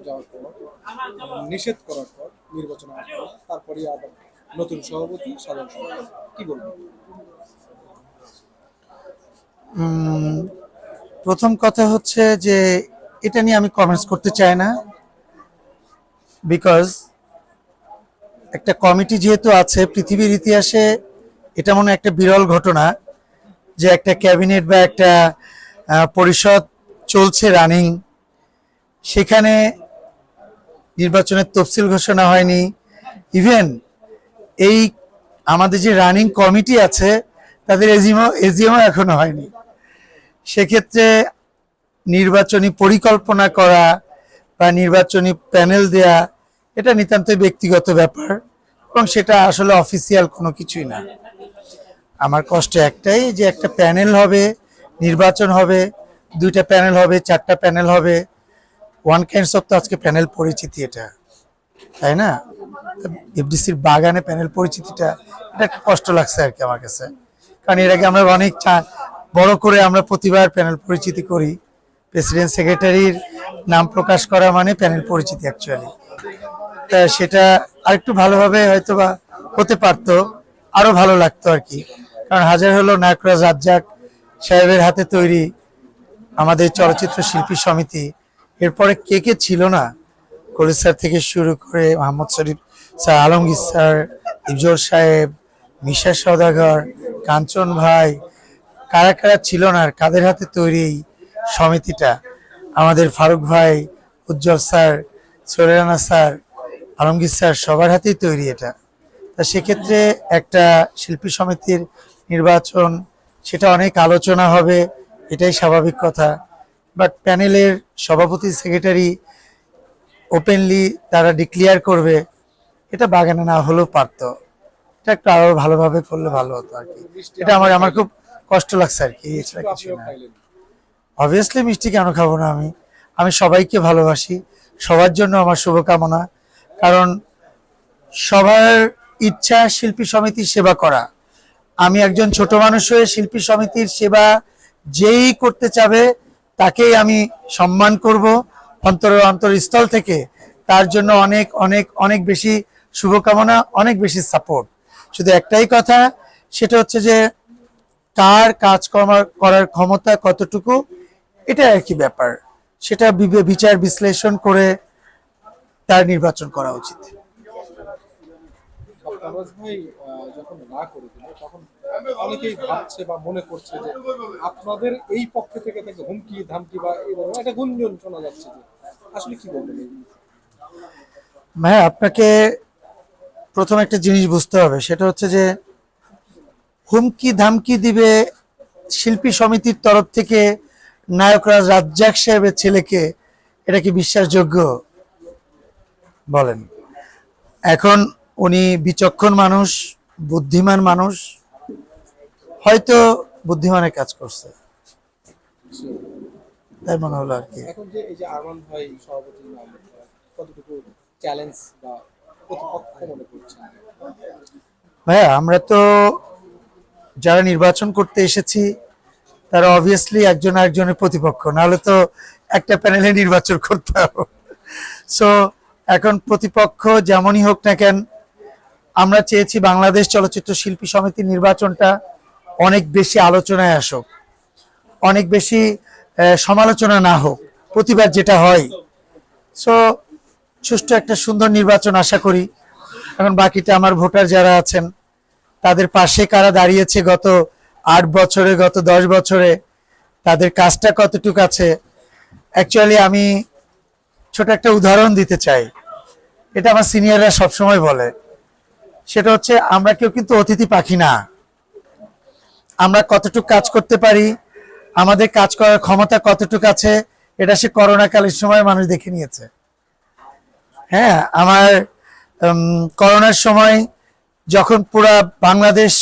যাওয়ার পর নিষেধ করার পর নির্বাচন আসার পর তারপরে আবার নতুন সভাপতি সাধারণ সম্পাদক কি বলবো? উম, প্রথম কথা হচ্ছে যে এটা নিয়ে আমি কমেন্টস করতে চাই না, বিকজ একটা কমিটি যেহেতু আছে পৃথিবীর ইতিহাসে, এটা মনে হয় একটা বিরল ঘটনা যে একটা ক্যাবিনেট বা একটা পরিষদ চলছে রানিং, সেখানে নির্বাচনের তফসিল ঘোষণা হয়নি। ইভেন এই আমাদের যে রানিং কমিটি আছে তাদের এজিএমও এখনো হয়নি। সেক্ষেত্রে নির্বাচনী পরিকল্পনা করা বা নির্বাচনী প্যানেল দেয়া এটা নিতান্তই ব্যক্তিগত ব্যাপার, এবং সেটা আসলে অফিসিয়াল কোনো কিছুই না। আমার কষ্ট একটাই যে একটা প্যানেল হবে, নির্বাচন হবে, 2টা প্যানেল হবে, 4টা প্যানেল হবে, ওয়ান কাইন্ডস অফ তো আজকে প্যানেল পরিচিতি, এটা তাই না? এফডিসির বাগানে প্যানেল পরিচিতিটা এটা একটা কষ্ট লাগছে আর কি আমার কাছে, কারণ এর আগে আমরা অনেক বড় করে আমরা প্রতিবার প্যানেল পরিচিতি করি। প্রেসিডেন্ট সেক্রেটারির নাম প্রকাশ করা মানে প্যানেল পরিচিতি অ্যাকচুয়ালি। তা সেটা আরেকটু ভালোভাবে হয়তো বা হতে পারতো, আরো ভালো লাগতো আর কি। কারণ হাজার হলো নায়করাজ রাজ্জাক সাহেবের হাতে তৈরি আমাদের চলচ্চিত্র শিল্পী সমিতি, এরপরে কে কে ছিল না, কলির স্যার থেকে শুরু করে মোহাম্মদ শরীফ স্যার, আলমগীর স্যার, ইফজল সাহেব, মিশা সওদাগর, কাঞ্চন ভাই, কারা কারা ছিল না, আর কাদের হাতে তৈরি এই সমিতিটা। আমাদের ফারুক ভাই, উজ্জ্বল স্যার, সোলেরানা স্যার, আলমগীর স্যার, সবার হাতেই তৈরি এটা। তা সেক্ষেত্রে একটা শিল্পী সমিতির নির্বাচন, সেটা অনেক আলোচনা হবে, এটাই স্বাভাবিক কথা। বাট প্যানেলের সভাপতি সেক্রেটারি ওপেনলি তারা ডিক্লেয়ার করবে, এটা বাগানে না হলেও পারতো। এটা একটু আরো ভালোভাবে করলে ভালো হতো আর কি। এটা আমার আমার খুব কষ্ট লাগছে আর কি, এছাড়া কিছু না। অবভিয়াসলি মিষ্টি কেন খাবো না, আমি আমি সবাইকে ভালোবাসি, সবার জন্য আমার শুভকামনা। কারণ সবার ইচ্ছা শিল্পী সমিতির সেবা করা। আমি একজন ছোট মানুষ হয়ে শিল্পী সমিতির সেবা যেই করতে চাবে তাকেই আমি সম্মান করব অন্তরস্থল থেকে। তার জন্য অনেক অনেক অনেক বেশি শুভকামনা, অনেক বেশি সাপোর্ট। শুধু একটাই কথা, সেটা হচ্ছে যে কার কাজকর্ম করার ক্ষমতা কতটুকু, এটা আর কি ব্যাপার। সেটা বিচার বিশ্লেষণ করে তার নির্বাচন করা উচিত। ভাই যখন না করে দিল তখন অনেকেই ভাবছে বা মনে করছে যে আপনাদের এই পক্ষ থেকে তাকে হুমকি ধামকি বা এই ধরনের একটা গুঞ্জন শোনা যাচ্ছে, যে আসলে কি বলবেন? ভাই আপনাকে প্রথম একটা জিনিস বুঝতে হবে, সেটা হচ্ছে যে হুমকি ধামকি দিবে শিল্পী সমিতির তরফ থেকে নায়করাজ রাজ্জাক সাহেবের ছেলেকে, এটা কি বিশ্বাসযোগ্য বলেন? এখন উনি বিচক্ষণ মানুষ, বুদ্ধিমান মানুষ, হয়তো বুদ্ধিমানের কাজ করছে, তাই মনে হলো আর কি। এখন যে এই যে আরমান ভাই সভাপতি নাম, কতটুকু চ্যালেঞ্জ বা প্রতিপক্ষ মনে করছেন? ভাইয়া আমরা তো যারা নির্বাচন করতে এসেছি তারা অবভিয়াসলি একজন আরেকজনের প্রতিপক্ষ, নাহলে তো একটা প্যানেলে নির্বাচন করতে হবে। সো এখন প্রতিপক্ষ যেমনই হোক না কেন, আমরা চেয়েছি বাংলাদেশ চলচ্চিত্র শিল্পী সমিতির নির্বাচনটা অনেক বেশি আলোচনায় আসুক, অনেক বেশি সমালোচনা না হোক, প্রতিবার যেটা হয়। সো সুষ্ঠু একটা সুন্দর নির্বাচন আশা করি। এখন বাকিটা আমার ভোটার যারা আছেন তাদের পাশে কারা দাঁড়িয়েছে গত 8 বছরে, গত 10 বছরে, তাদের কাজটা কতটুকু আছে। অ্যাকচুয়ালি আমি ছোট একটা উদাহরণ দিতে চাই, এটা আমার সিনিয়ররা সবসময় বলে। সেটা হচ্ছে আমরা কেউ কিন্তু অতিথি পাখি না। আমরা কতটুকু কাজ করতে পারি, আমাদের কাজ করার ক্ষমতা কতটুকু আছে, এটা সে করোনাকালীন সময় মানুষ দেখে নিয়েছে। হ্যাঁ, আমার করোনার সময় যখন পুরা বাংলাদেশ